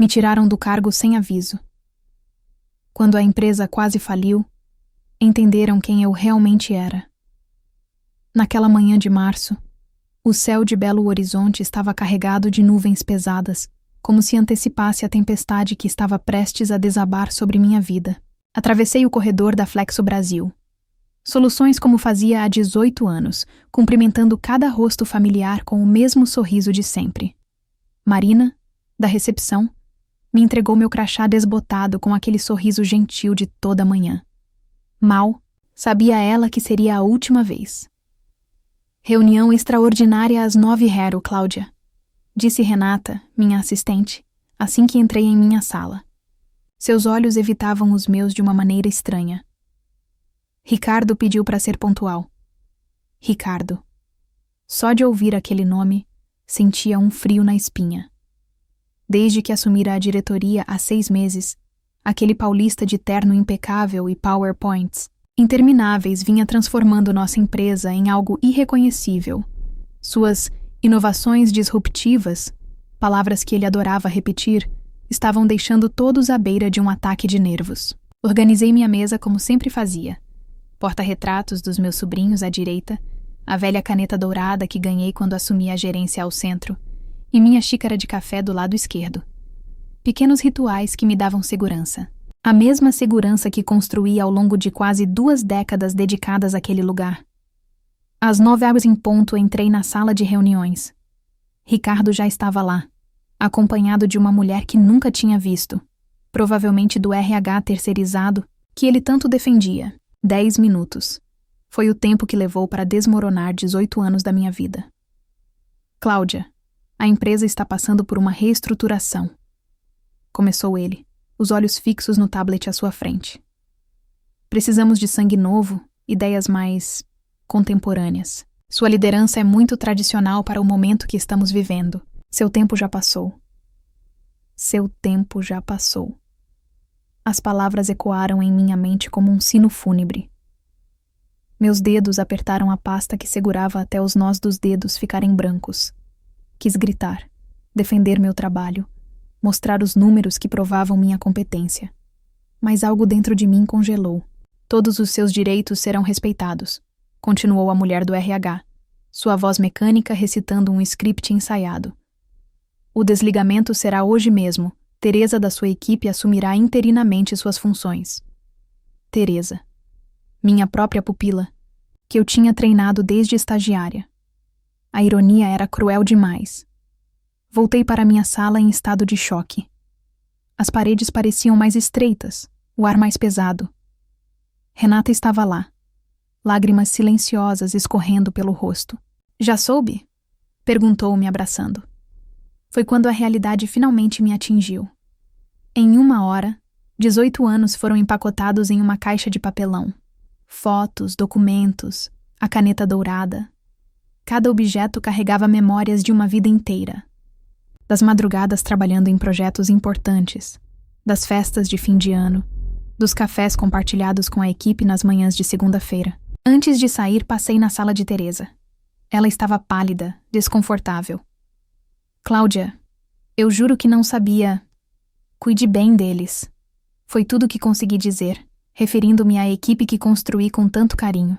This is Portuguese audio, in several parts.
Me tiraram do cargo sem aviso. Quando a empresa quase faliu, entenderam quem eu realmente era. Naquela manhã de março, o céu de Belo Horizonte estava carregado de nuvens pesadas, como se antecipasse a tempestade que estava prestes a desabar sobre minha vida. Atravessei o corredor da Flexo Brasil. Soluções como fazia há 18 anos, cumprimentando cada rosto familiar com o mesmo sorriso de sempre. Marina, da recepção, me entregou meu crachá desbotado com aquele sorriso gentil de toda manhã. Mal, sabia ela que seria a última vez. Reunião extraordinária às 9h, Cláudia, disse Renata, minha assistente, assim que entrei em minha sala. Seus olhos evitavam os meus de uma maneira estranha. Ricardo pediu para ser pontual. Ricardo. Só de ouvir aquele nome, sentia um frio na espinha. Desde que assumira a diretoria há 6 meses, aquele paulista de terno impecável e PowerPoints intermináveis vinha transformando nossa empresa em algo irreconhecível. Suas inovações disruptivas, palavras que ele adorava repetir, estavam deixando todos à beira de um ataque de nervos. Organizei minha mesa como sempre fazia. Porta-retratos dos meus sobrinhos à direita, a velha caneta dourada que ganhei quando assumi a gerência ao centro, e minha xícara de café do lado esquerdo. Pequenos rituais que me davam segurança. A mesma segurança que construí ao longo de quase 2 décadas dedicadas àquele lugar. Às 9h em ponto entrei na sala de reuniões. Ricardo já estava lá, acompanhado de uma mulher que nunca tinha visto, provavelmente do RH terceirizado que ele tanto defendia. 10 minutos. Foi o tempo que levou para desmoronar 18 anos da minha vida. Cláudia, a empresa está passando por uma reestruturação. Começou ele, os olhos fixos no tablet à sua frente. Precisamos de sangue novo, ideias mais contemporâneas. Sua liderança é muito tradicional para o momento que estamos vivendo. Seu tempo já passou. Seu tempo já passou. As palavras ecoaram em minha mente como um sino fúnebre. Meus dedos apertaram a pasta que segurava até os nós dos dedos ficarem brancos. Quis gritar, defender meu trabalho, mostrar os números que provavam minha competência. Mas algo dentro de mim congelou. Todos os seus direitos serão respeitados, continuou a mulher do RH, sua voz mecânica recitando um script ensaiado. O desligamento será hoje mesmo. Teresa da sua equipe assumirá interinamente suas funções. Teresa. Minha própria pupila, que eu tinha treinado desde estagiária. A ironia era cruel demais. Voltei para minha sala em estado de choque. As paredes pareciam mais estreitas, o ar mais pesado. Renata estava lá, lágrimas silenciosas escorrendo pelo rosto. Já soube? Perguntou, me abraçando. Foi quando a realidade finalmente me atingiu. Em 1 hora, 18 anos foram empacotados em uma caixa de papelão. Fotos, documentos, a caneta dourada. Cada objeto carregava memórias de uma vida inteira. Das madrugadas trabalhando em projetos importantes, das festas de fim de ano, dos cafés compartilhados com a equipe nas manhãs de segunda-feira. Antes de sair, passei na sala de Teresa. Ela estava pálida, desconfortável. Cláudia, eu juro que não sabia. Cuide bem deles. Foi tudo que consegui dizer, referindo-me à equipe que construí com tanto carinho.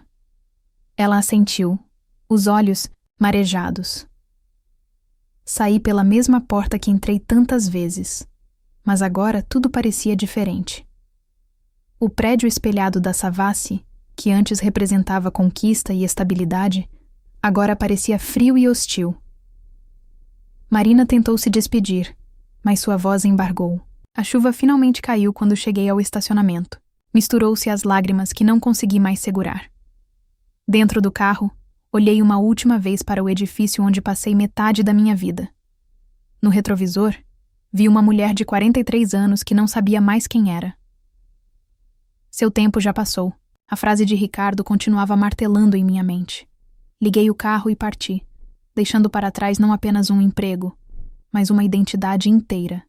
Ela assentiu, os olhos marejados. Saí pela mesma porta que entrei tantas vezes, mas agora tudo parecia diferente. O prédio espelhado da Savassi, que antes representava conquista e estabilidade, agora parecia frio e hostil. Marina tentou se despedir, mas sua voz embargou. A chuva finalmente caiu quando cheguei ao estacionamento. Misturou-se às lágrimas que não consegui mais segurar. Dentro do carro, olhei uma última vez para o edifício onde passei metade da minha vida. No retrovisor, vi uma mulher de 43 anos que não sabia mais quem era. Seu tempo já passou. A frase de Ricardo continuava martelando em minha mente. Liguei o carro e parti, deixando para trás não apenas um emprego, mas uma identidade inteira.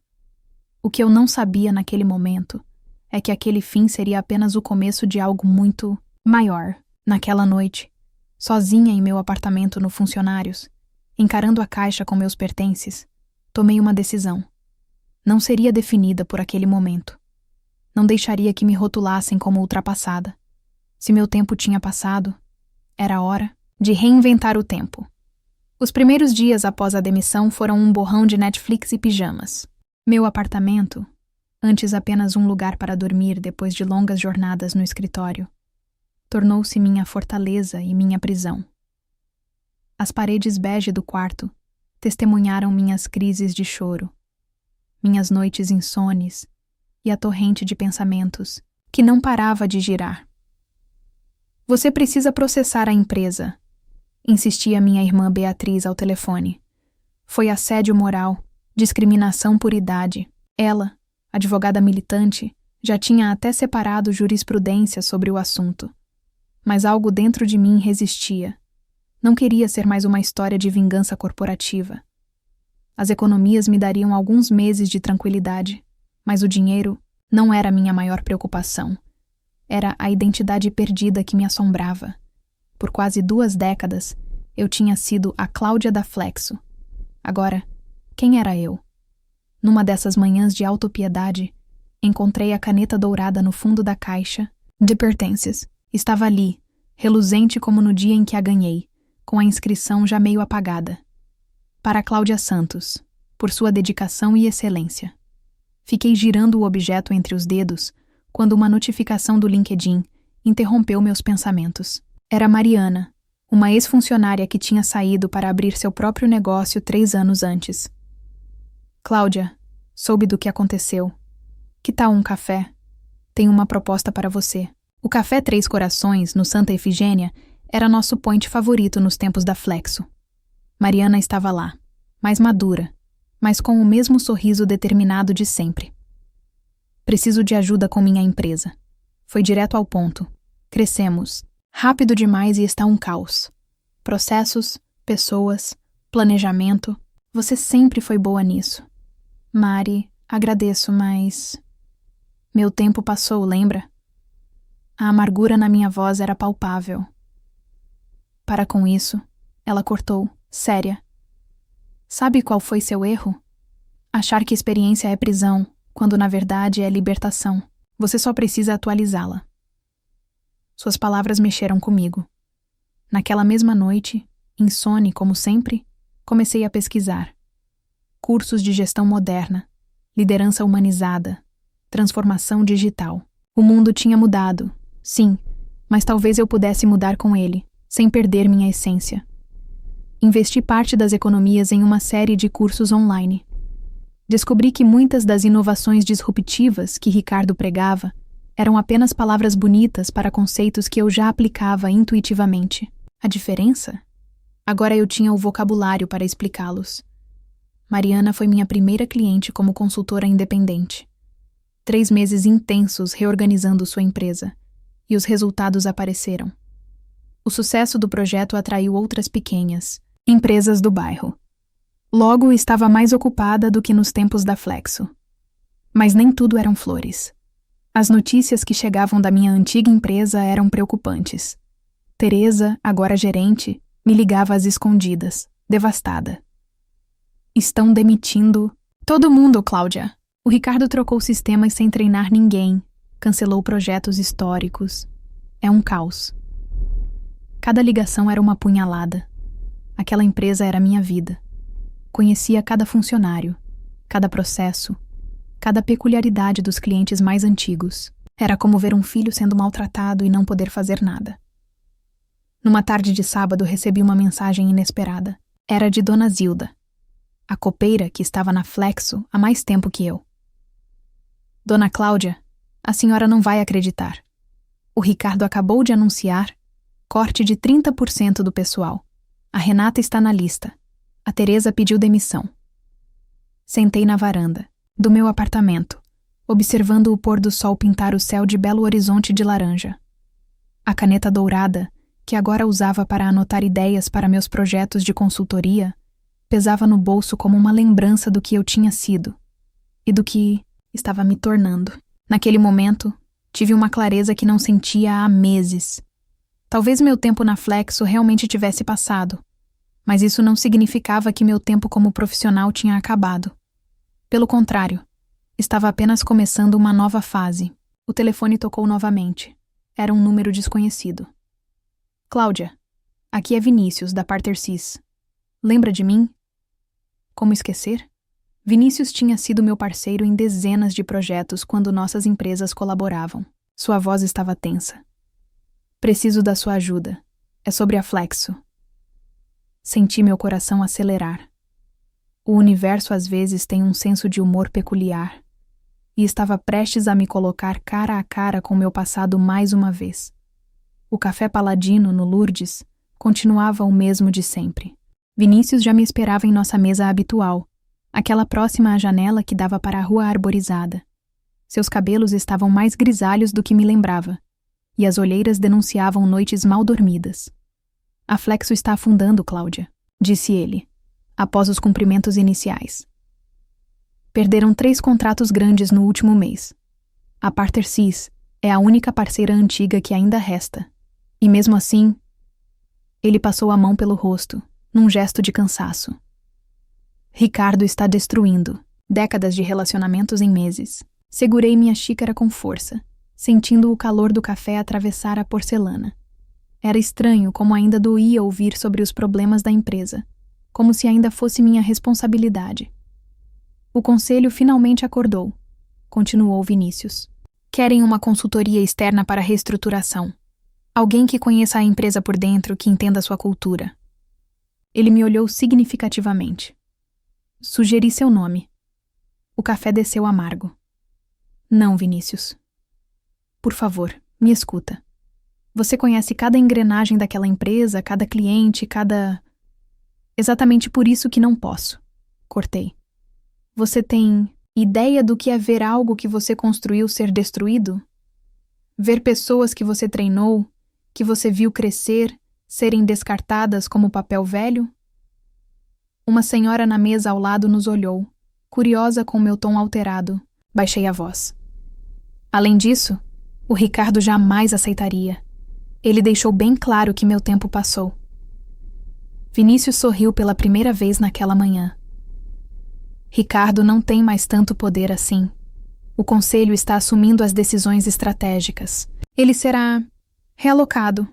O que eu não sabia naquele momento é que aquele fim seria apenas o começo de algo muito maior. Naquela noite, sozinha em meu apartamento no Funcionários, encarando a caixa com meus pertences, tomei uma decisão. Não seria definida por aquele momento. Não deixaria que me rotulassem como ultrapassada. Se meu tempo tinha passado, era hora de reinventar o tempo. Os primeiros dias após a demissão foram um borrão de Netflix e pijamas. Meu apartamento, antes apenas um lugar para dormir depois de longas jornadas no escritório, tornou-se minha fortaleza e minha prisão. As paredes bege do quarto testemunharam minhas crises de choro, minhas noites insones e a torrente de pensamentos que não parava de girar. Você precisa processar a empresa, insistia minha irmã Beatriz ao telefone. Foi assédio moral, discriminação por idade. Ela, advogada militante, já tinha até separado jurisprudência sobre o assunto. Mas algo dentro de mim resistia. Não queria ser mais uma história de vingança corporativa. As economias me dariam alguns meses de tranquilidade, mas o dinheiro não era minha maior preocupação. Era a identidade perdida que me assombrava. Por quase 2 décadas, eu tinha sido a Cláudia da Flexo. Agora, quem era eu? Numa dessas manhãs de autopiedade, encontrei a caneta dourada no fundo da caixa de pertences. Estava ali, reluzente como no dia em que a ganhei, com a inscrição já meio apagada. Para Cláudia Santos, por sua dedicação e excelência. Fiquei girando o objeto entre os dedos quando uma notificação do LinkedIn interrompeu meus pensamentos. Era Mariana, uma ex-funcionária que tinha saído para abrir seu próprio negócio 3 anos antes. Cláudia, soube do que aconteceu. Que tal um café? Tenho uma proposta para você. O Café Três Corações, no Santa Efigênia, era nosso point favorito nos tempos da Flexo. Mariana estava lá, mais madura, mas com o mesmo sorriso determinado de sempre. Preciso de ajuda com minha empresa. Foi direto ao ponto. Crescemos. Rápido demais e está um caos. Processos, pessoas, planejamento. Você sempre foi boa nisso. Mari, agradeço, mas... Meu tempo passou, lembra? A amargura na minha voz era palpável. Para com isso, ela cortou, séria. Sabe qual foi seu erro? Achar que experiência é prisão, quando na verdade é libertação. Você só precisa atualizá-la. Suas palavras mexeram comigo. Naquela mesma noite, insone como sempre, comecei a pesquisar. Cursos de gestão moderna, liderança humanizada, transformação digital. O mundo tinha mudado, sim, mas talvez eu pudesse mudar com ele, sem perder minha essência. Investi parte das economias em uma série de cursos online. Descobri que muitas das inovações disruptivas que Ricardo pregava eram apenas palavras bonitas para conceitos que eu já aplicava intuitivamente. A diferença? Agora eu tinha o vocabulário para explicá-los. Mariana foi minha primeira cliente como consultora independente. 3 meses intensos reorganizando sua empresa, e os resultados apareceram. O sucesso do projeto atraiu outras pequenas empresas do bairro. Logo estava mais ocupada do que nos tempos da Flexo. Mas nem tudo eram flores. As notícias que chegavam da minha antiga empresa eram preocupantes. Teresa, agora gerente, me ligava às escondidas, devastada. Estão demitindo todo mundo, Cláudia. O Ricardo trocou sistemas sem treinar ninguém, cancelou projetos históricos. É um caos. Cada ligação era uma punhalada. Aquela empresa era minha vida. Conhecia cada funcionário, cada processo, cada peculiaridade dos clientes mais antigos. Era como ver um filho sendo maltratado e não poder fazer nada. Numa tarde de sábado recebi uma mensagem inesperada. Era de Dona Zilda, a copeira que estava na Flexo há mais tempo que eu. Dona Cláudia, a senhora não vai acreditar. O Ricardo acabou de anunciar corte de 30% do pessoal. A Renata está na lista. A Teresa pediu demissão. Sentei na varanda do meu apartamento, observando o pôr do sol pintar o céu de belo horizonte de laranja. A caneta dourada, que agora usava para anotar ideias para meus projetos de consultoria, pesava no bolso como uma lembrança do que eu tinha sido e do que estava me tornando. Naquele momento, tive uma clareza que não sentia há meses. Talvez meu tempo na Flexo realmente tivesse passado, mas isso não significava que meu tempo como profissional tinha acabado. Pelo contrário, Estava apenas começando uma nova fase. O telefone tocou novamente. Era um número desconhecido. Cláudia, aqui é Vinícius, da Partercis. Lembra de mim? Como esquecer? Vinícius tinha sido meu parceiro em dezenas de projetos quando nossas empresas colaboravam. Sua voz estava tensa. Preciso da sua ajuda. É sobre a Flexo. Senti meu coração acelerar. O universo às vezes tem um senso de humor peculiar. E estava prestes a me colocar cara a cara com meu passado mais uma vez. O café paladino no Lourdes continuava o mesmo de sempre. Vinícius já me esperava em nossa mesa habitual, aquela próxima à janela que dava para a rua arborizada. Seus cabelos estavam mais grisalhos do que me lembrava, e as olheiras denunciavam noites mal dormidas. A Flexo está afundando, Cláudia, disse ele, após os cumprimentos iniciais. Perderam 3 contratos grandes no último mês. A Partercis é a única parceira antiga que ainda resta. E mesmo assim, ele passou a mão pelo rosto, num gesto de cansaço. Ricardo está destruindo. Décadas de relacionamentos em meses. Segurei minha xícara com força, sentindo o calor do café atravessar a porcelana. Era estranho como ainda doía ouvir sobre os problemas da empresa, como se ainda fosse minha responsabilidade. O conselho finalmente acordou, continuou Vinícius. Querem uma consultoria externa para reestruturação. Alguém que conheça a empresa por dentro, que entenda sua cultura. Ele me olhou significativamente. Sugeri seu nome. O café desceu amargo. Não, Vinícius. Por favor, me escuta. Você conhece cada engrenagem daquela empresa, cada cliente, cada... Exatamente por isso que não posso. Cortei. Você tem ideia do que é ver algo que você construiu ser destruído? Ver pessoas que você treinou, que você viu crescer, serem descartadas como papel velho? Uma senhora na mesa ao lado nos olhou, curiosa com meu tom alterado. Baixei a voz. Além disso, o Ricardo jamais aceitaria. Ele deixou bem claro que meu tempo passou. Vinícius sorriu pela primeira vez naquela manhã. Ricardo não tem mais tanto poder assim. O conselho está assumindo as decisões estratégicas. Ele será realocado.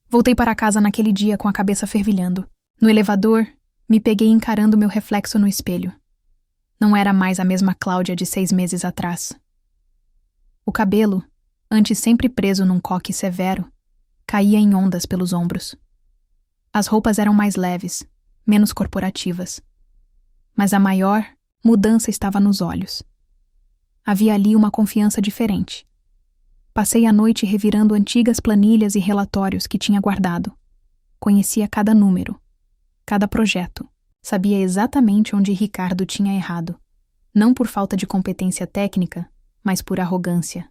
Voltei para casa naquele dia com a cabeça fervilhando. No elevador, me peguei encarando meu reflexo no espelho. Não era mais a mesma Cláudia de 6 meses atrás. O cabelo, antes sempre preso num coque severo, caía em ondas pelos ombros. As roupas eram mais leves, menos corporativas. Mas a maior mudança estava nos olhos. Havia ali uma confiança diferente. Passei a noite revirando antigas planilhas e relatórios que tinha guardado. Conhecia cada número, cada projeto. Sabia exatamente onde Ricardo tinha errado. Não por falta de competência técnica, mas por arrogância.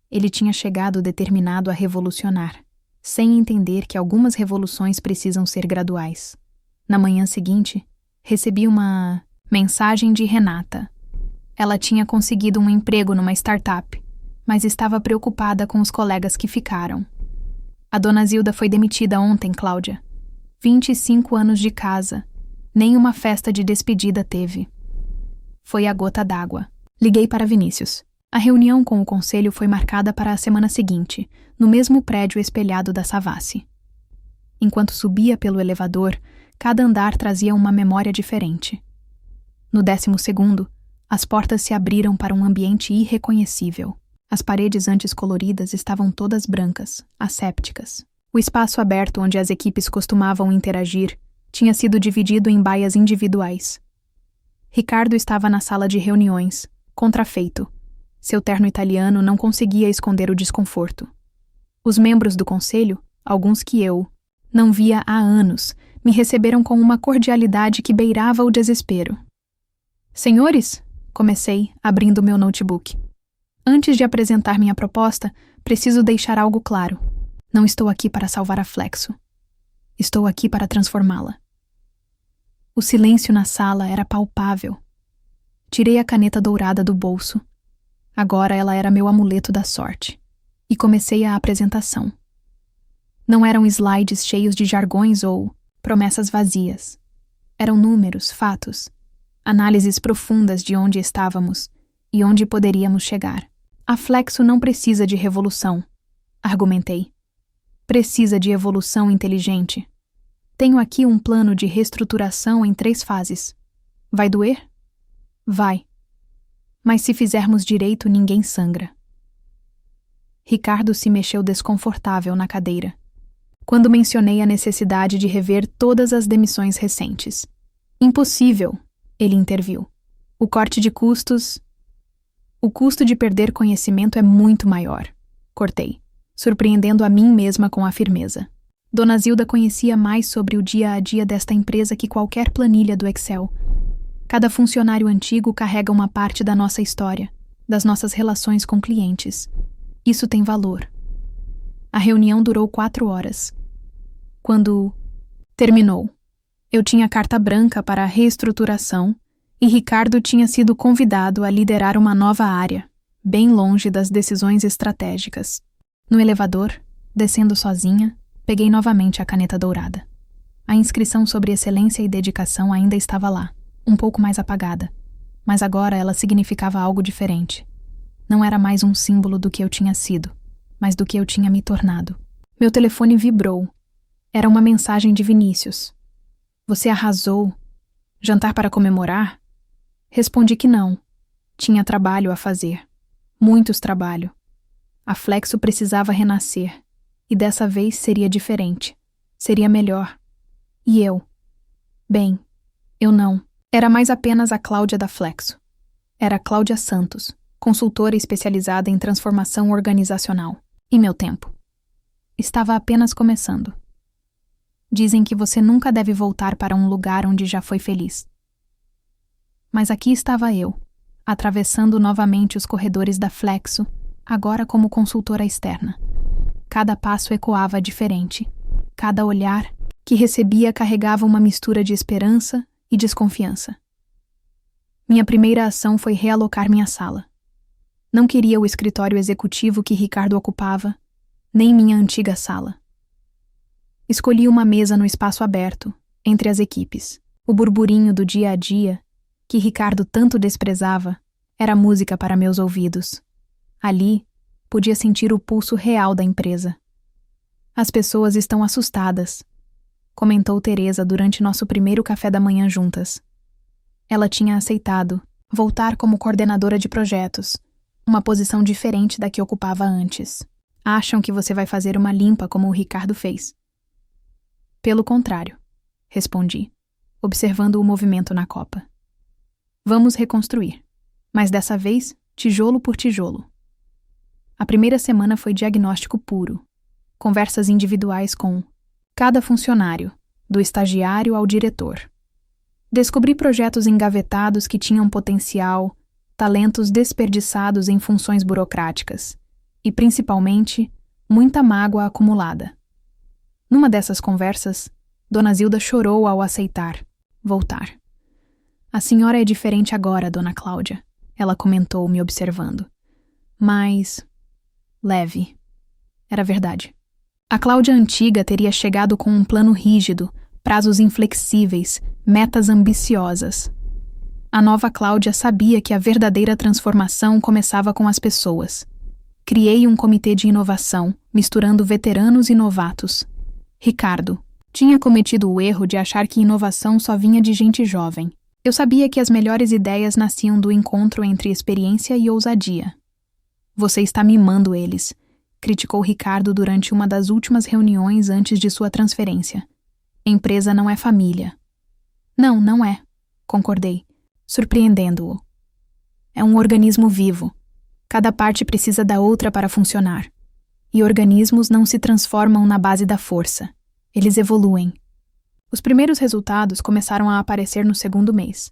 Ele tinha chegado determinado a revolucionar, sem entender que algumas revoluções precisam ser graduais. Na manhã seguinte, recebi uma mensagem de Renata. Ela tinha conseguido um emprego numa startup, mas estava preocupada com os colegas que ficaram. A dona Zilda foi demitida ontem, Cláudia. 25 anos de casa. Nem uma festa de despedida teve. Foi a gota d'água. Liguei para Vinícius. A reunião com o conselho foi marcada para a semana seguinte, no mesmo prédio espelhado da Savassi. Enquanto subia pelo elevador, cada andar trazia uma memória diferente. No 12º, as portas se abriram para um ambiente irreconhecível. As paredes antes coloridas estavam todas brancas, assépticas. O espaço aberto onde as equipes costumavam interagir tinha sido dividido em baias individuais. Ricardo estava na sala de reuniões, contrafeito. Seu terno italiano não conseguia esconder o desconforto. Os membros do conselho, alguns que eu não via há anos, me receberam com uma cordialidade que beirava o desespero. Senhores, comecei, abrindo meu notebook. Antes de apresentar minha proposta, preciso deixar algo claro. Não estou aqui para salvar a Flexo. Estou aqui para transformá-la. O silêncio na sala era palpável. Tirei a caneta dourada do bolso. Agora ela era meu amuleto da sorte. E comecei a apresentação. Não eram slides cheios de jargões ou promessas vazias. Eram números, fatos, análises profundas de onde estávamos e onde poderíamos chegar. A Flexo não precisa de revolução, argumentei. Precisa de evolução inteligente. Tenho aqui um plano de reestruturação em 3 fases. Vai doer? Vai. Mas se fizermos direito, ninguém sangra. Ricardo se mexeu desconfortável na cadeira, quando mencionei a necessidade de rever todas as demissões recentes. Impossível, ele interviu. O corte de custos... O custo de perder conhecimento é muito maior. Cortei, surpreendendo a mim mesma com a firmeza. Dona Zilda conhecia mais sobre o dia a dia desta empresa que qualquer planilha do Excel. Cada funcionário antigo carrega uma parte da nossa história, das nossas relações com clientes. Isso tem valor. A reunião durou 4 horas. Quando terminou, eu tinha carta branca para a reestruturação e Ricardo tinha sido convidado a liderar uma nova área, bem longe das decisões estratégicas. No elevador, descendo sozinha, peguei novamente a caneta dourada. A inscrição sobre excelência e dedicação ainda estava lá, um pouco mais apagada, mas agora ela significava algo diferente. Não era mais um símbolo do que eu tinha sido, mas do que eu tinha me tornado. Meu telefone vibrou. Era uma mensagem de Vinícius. Você arrasou. Jantar para comemorar? Respondi que não. Tinha trabalho a fazer. Muitos trabalho. A Flexo precisava renascer. E dessa vez seria diferente. Seria melhor. E eu? Bem, eu não. Era mais apenas a Cláudia da Flexo. Era a Cláudia Santos, consultora especializada em transformação organizacional. E meu tempo? Estava apenas começando. Dizem que você nunca deve voltar para um lugar onde já foi feliz. Mas aqui estava eu, atravessando novamente os corredores da Flexo, agora como consultora externa. Cada passo ecoava diferente. Cada olhar que recebia carregava uma mistura de esperança e desconfiança. Minha primeira ação foi realocar minha sala. Não queria o escritório executivo que Ricardo ocupava, nem minha antiga sala. Escolhi uma mesa no espaço aberto, entre as equipes. O burburinho do dia a dia, que Ricardo tanto desprezava, era música para meus ouvidos. Ali, podia sentir o pulso real da empresa. As pessoas estão assustadas, comentou Teresa durante nosso primeiro café da manhã juntas. Ela tinha aceitado voltar como coordenadora de projetos, uma posição diferente da que ocupava antes. Acham que você vai fazer uma limpa como o Ricardo fez. Pelo contrário, respondi, observando o movimento na copa. Vamos reconstruir, mas dessa vez, tijolo por tijolo. A primeira semana foi diagnóstico puro, conversas individuais com cada funcionário, do estagiário ao diretor. Descobri projetos engavetados que tinham potencial, talentos desperdiçados em funções burocráticas e, principalmente, muita mágoa acumulada. Numa dessas conversas, Dona Zilda chorou ao aceitar voltar. A senhora é diferente agora, Dona Cláudia, ela comentou, me observando. Mas... leve. Era verdade. A Cláudia antiga teria chegado com um plano rígido, prazos inflexíveis, metas ambiciosas. A nova Cláudia sabia que a verdadeira transformação começava com as pessoas. Criei um comitê de inovação, misturando veteranos e novatos. Ricardo tinha cometido o erro de achar que inovação só vinha de gente jovem. Eu sabia que as melhores ideias nasciam do encontro entre experiência e ousadia. Você está mimando eles, criticou Ricardo durante uma das últimas reuniões antes de sua transferência. Empresa não é família. Não, não é, concordei, surpreendendo-o. É um organismo vivo. Cada parte precisa da outra para funcionar. E organismos não se transformam na base da força. Eles evoluem. Os primeiros resultados começaram a aparecer no 2º mês.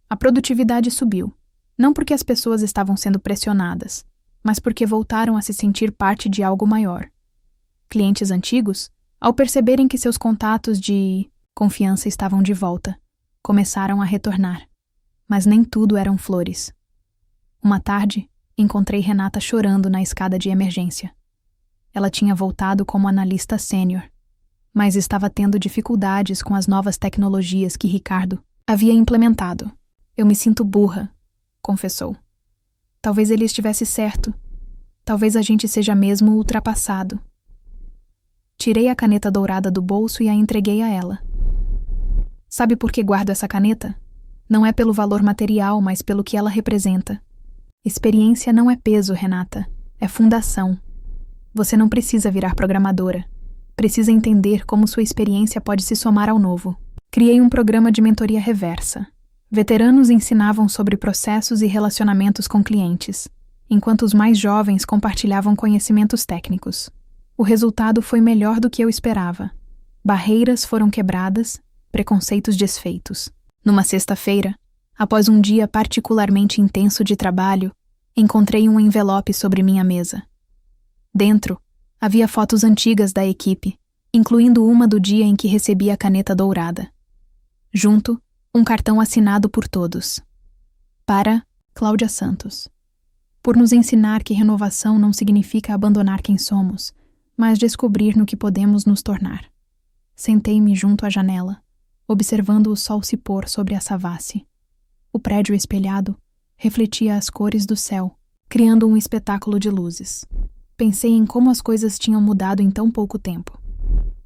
A produtividade subiu, não porque as pessoas estavam sendo pressionadas, mas porque voltaram a se sentir parte de algo maior. Clientes antigos, ao perceberem que seus contatos de confiança estavam de volta, começaram a retornar. Mas nem tudo eram flores. Uma tarde, encontrei Renata chorando na escada de emergência. Ela tinha voltado como analista sênior, mas estava tendo dificuldades com as novas tecnologias que Ricardo havia implementado. Eu me sinto burra, confessou. Talvez ele estivesse certo. Talvez a gente seja mesmo ultrapassado. Tirei a caneta dourada do bolso e a entreguei a ela. Sabe por que guardo essa caneta? Não é pelo valor material, mas pelo que ela representa. Experiência não é peso, Renata. É fundação. Você não precisa virar programadora. Precisa entender como sua experiência pode se somar ao novo. Criei um programa de mentoria reversa. Veteranos ensinavam sobre processos e relacionamentos com clientes, enquanto os mais jovens compartilhavam conhecimentos técnicos. O resultado foi melhor do que eu esperava. Barreiras foram quebradas, preconceitos desfeitos. Numa sexta-feira, após um dia particularmente intenso de trabalho, encontrei um envelope sobre minha mesa. Dentro, havia fotos antigas da equipe, incluindo uma do dia em que recebi a caneta dourada. Junto, um cartão assinado por todos. Para Cláudia Santos. Por nos ensinar que renovação não significa abandonar quem somos, mas descobrir no que podemos nos tornar. Sentei-me junto à janela, observando o sol se pôr sobre a Savassi. O prédio espelhado refletia as cores do céu, criando um espetáculo de luzes. Pensei em como as coisas tinham mudado em tão pouco tempo.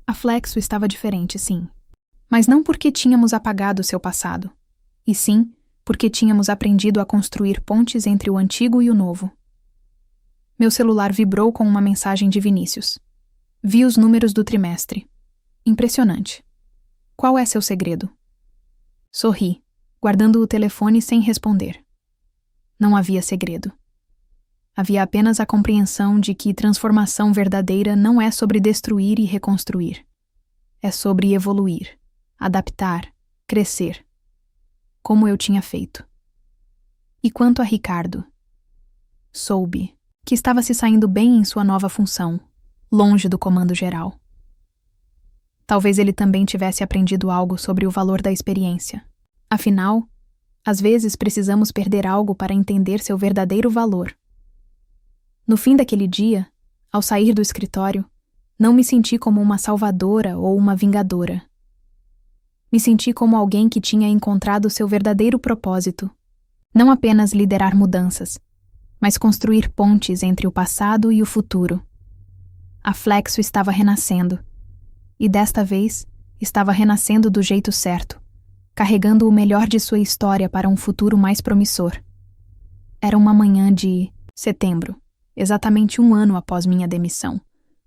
A Flexo estava diferente, sim. Mas não porque tínhamos apagado seu passado, e sim porque tínhamos aprendido a construir pontes entre o antigo e o novo. Meu celular vibrou com uma mensagem de Vinícius. Vi os números do trimestre. Impressionante. Qual é seu segredo? Sorri, guardando o telefone sem responder. Não havia segredo. Havia apenas a compreensão de que transformação verdadeira não é sobre destruir e reconstruir. É sobre evoluir, adaptar, crescer. Como eu tinha feito. E quanto a Ricardo? Soube que estava se saindo bem em sua nova função, longe do comando geral. Talvez ele também tivesse aprendido algo sobre o valor da experiência. Afinal, às vezes precisamos perder algo para entender seu verdadeiro valor. No fim daquele dia, ao sair do escritório, não me senti como uma salvadora ou uma vingadora. Me senti como alguém que tinha encontrado seu verdadeiro propósito. Não apenas liderar mudanças, mas construir pontes entre o passado e o futuro. A Flexo estava renascendo. E desta vez, estava renascendo do jeito certo, carregando o melhor de sua história para um futuro mais promissor. Era uma manhã de setembro, exatamente 1 ano após minha demissão,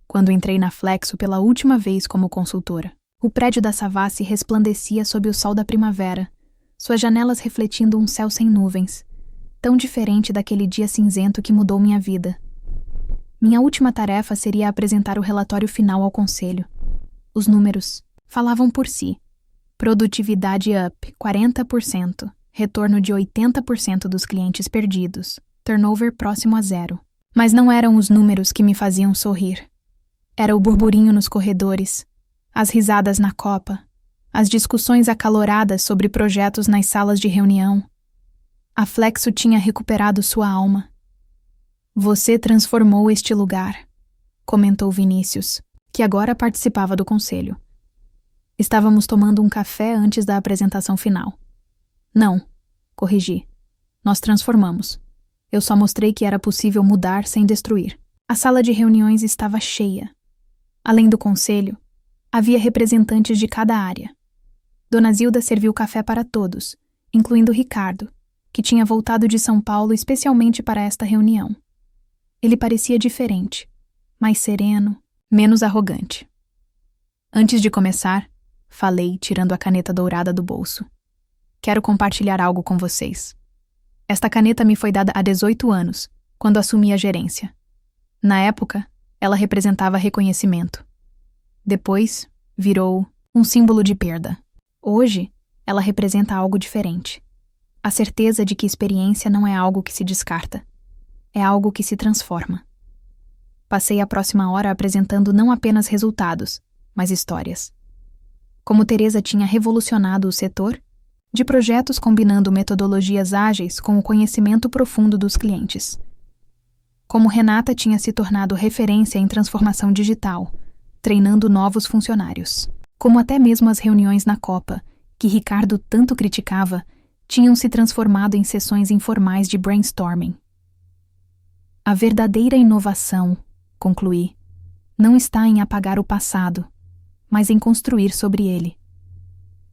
quando entrei na Flexo pela última vez como consultora. O prédio da Savassi resplandecia sob o sol da primavera, suas janelas refletindo um céu sem nuvens, tão diferente daquele dia cinzento que mudou minha vida. Minha última tarefa seria apresentar o relatório final ao conselho. Os números falavam por si. Produtividade up 40%, retorno de 80% dos clientes perdidos, turnover próximo a 0. Mas não eram os números que me faziam sorrir. Era o burburinho nos corredores, as risadas na copa, as discussões acaloradas sobre projetos nas salas de reunião. A Flexo tinha recuperado sua alma. Você transformou este lugar, comentou Vinícius, que agora participava do conselho. Estávamos tomando um café antes da apresentação final. Não, corrigi. Nós transformamos. Eu só mostrei que era possível mudar sem destruir. A sala de reuniões estava cheia. Além do conselho, havia representantes de cada área. Dona Zilda serviu café para todos, incluindo Ricardo, que tinha voltado de São Paulo especialmente para esta reunião. Ele parecia diferente, mais sereno, menos arrogante. Antes de começar, falei, tirando a caneta dourada do bolso. Quero compartilhar algo com vocês. Esta caneta me foi dada há 18 anos, quando assumi a gerência. Na época, ela representava reconhecimento. Depois, virou um símbolo de perda. Hoje, ela representa algo diferente. A certeza de que experiência não é algo que se descarta. É algo que se transforma. Passei a próxima hora apresentando não apenas resultados, mas histórias. Como Teresa tinha revolucionado o setor, de projetos combinando metodologias ágeis com o conhecimento profundo dos clientes. Como Renata tinha se tornado referência em transformação digital, treinando novos funcionários. Como até mesmo as reuniões na Copa, que Ricardo tanto criticava, tinham se transformado em sessões informais de brainstorming. A verdadeira inovação, concluí, não está em apagar o passado, mas em construir sobre ele.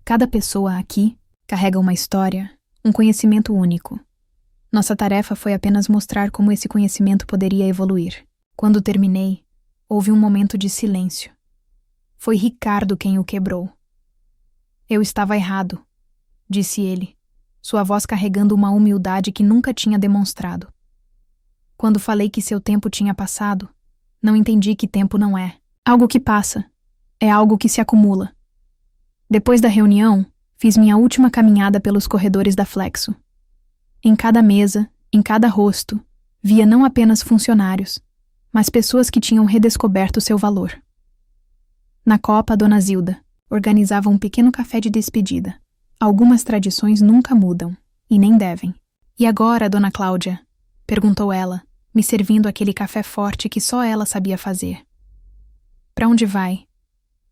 Cada pessoa aqui carrega uma história, um conhecimento único. Nossa tarefa foi apenas mostrar como esse conhecimento poderia evoluir. Quando terminei, houve um momento de silêncio. Foi Ricardo quem o quebrou. Eu estava errado, disse ele, sua voz carregando uma humildade que nunca tinha demonstrado. Quando falei que seu tempo tinha passado, não entendi que tempo não é algo que passa, é algo que se acumula. Depois da reunião, fiz minha última caminhada pelos corredores da Flexo. Em cada mesa, em cada rosto, via não apenas funcionários, mas pessoas que tinham redescoberto seu valor. Na copa, a Dona Zilda organizava um pequeno café de despedida. Algumas tradições nunca mudam, e nem devem. E agora, Dona Cláudia? Perguntou ela, me servindo aquele café forte que só ela sabia fazer. Para onde vai?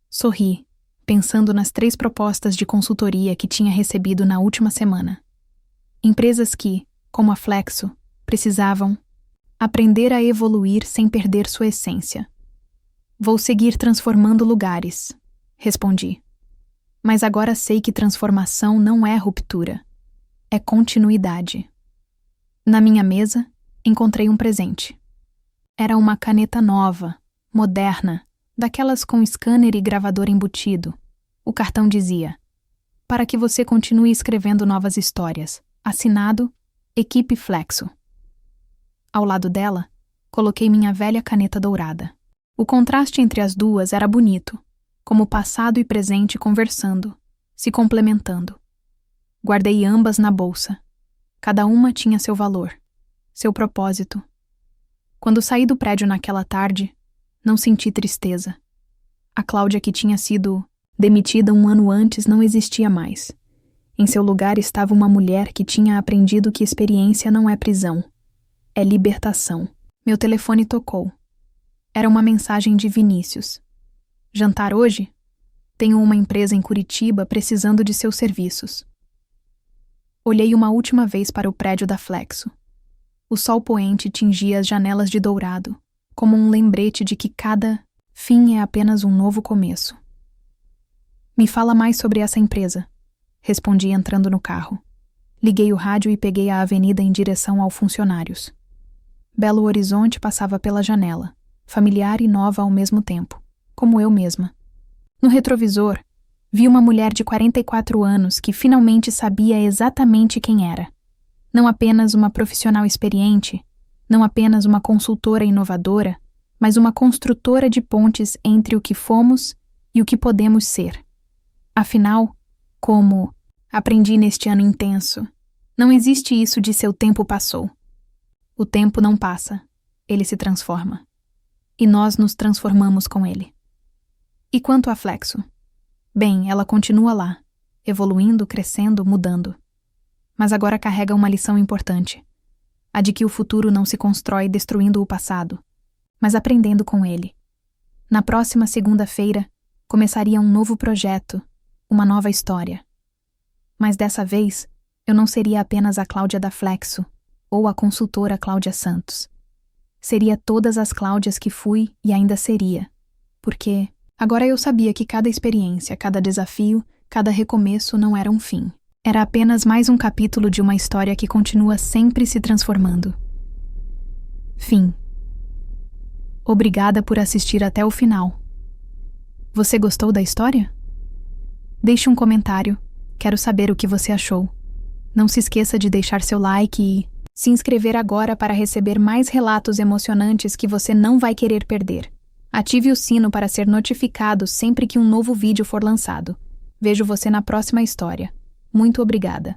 Sorri, pensando nas 3 propostas de consultoria que tinha recebido na última semana. Empresas que, como a Flexo, precisavam aprender a evoluir sem perder sua essência. Vou seguir transformando lugares, respondi. Mas agora sei que transformação não é ruptura, é continuidade. Na minha mesa, encontrei um presente. Era uma caneta nova, moderna, daquelas com scanner e gravador embutido. O cartão dizia: para que você continue escrevendo novas histórias. Assinado, Equipe Flexo. Ao lado dela, coloquei minha velha caneta dourada. O contraste entre as duas era bonito, como passado e presente conversando, se complementando. Guardei ambas na bolsa. Cada uma tinha seu valor, seu propósito. Quando saí do prédio naquela tarde, não senti tristeza. A Cláudia que tinha sido demitida um ano antes não existia mais. Em seu lugar estava uma mulher que tinha aprendido que experiência não é prisão, é libertação. Meu telefone tocou. Era uma mensagem de Vinícius. Jantar hoje? Tenho uma empresa em Curitiba precisando de seus serviços. Olhei uma última vez para o prédio da Flexo. O sol poente tingia as janelas de dourado, como um lembrete de que cada fim é apenas um novo começo. Me fala mais sobre essa empresa, respondi entrando no carro. Liguei o rádio e peguei a avenida em direção ao Funcionários. Belo Horizonte passava pela janela, familiar e nova ao mesmo tempo, como eu mesma. No retrovisor, vi uma mulher de 44 anos que finalmente sabia exatamente quem era. Não apenas uma profissional experiente, não apenas uma consultora inovadora, mas uma construtora de pontes entre o que fomos e o que podemos ser. Afinal, como aprendi neste ano intenso, não existe isso de seu tempo passou. O tempo não passa, ele se transforma. E nós nos transformamos com ele. E quanto à Flexo? Bem, ela continua lá, evoluindo, crescendo, mudando. Mas agora carrega uma lição importante, a de que o futuro não se constrói destruindo o passado, mas aprendendo com ele. Na próxima segunda-feira, começaria um novo projeto, uma nova história. Mas dessa vez, eu não seria apenas a Cláudia da Flexo, ou a consultora Cláudia Santos. Seria todas as Cláudias que fui e ainda seria, porque agora eu sabia que cada experiência, cada desafio, cada recomeço não era um fim. Era apenas mais um capítulo de uma história que continua sempre se transformando. Fim. Obrigada por assistir até o final. Você gostou da história? Deixe um comentário. Quero saber o que você achou. Não se esqueça de deixar seu like e se inscrever agora para receber mais relatos emocionantes que você não vai querer perder. Ative o sino para ser notificado sempre que um novo vídeo for lançado. Vejo você na próxima história. Muito obrigada.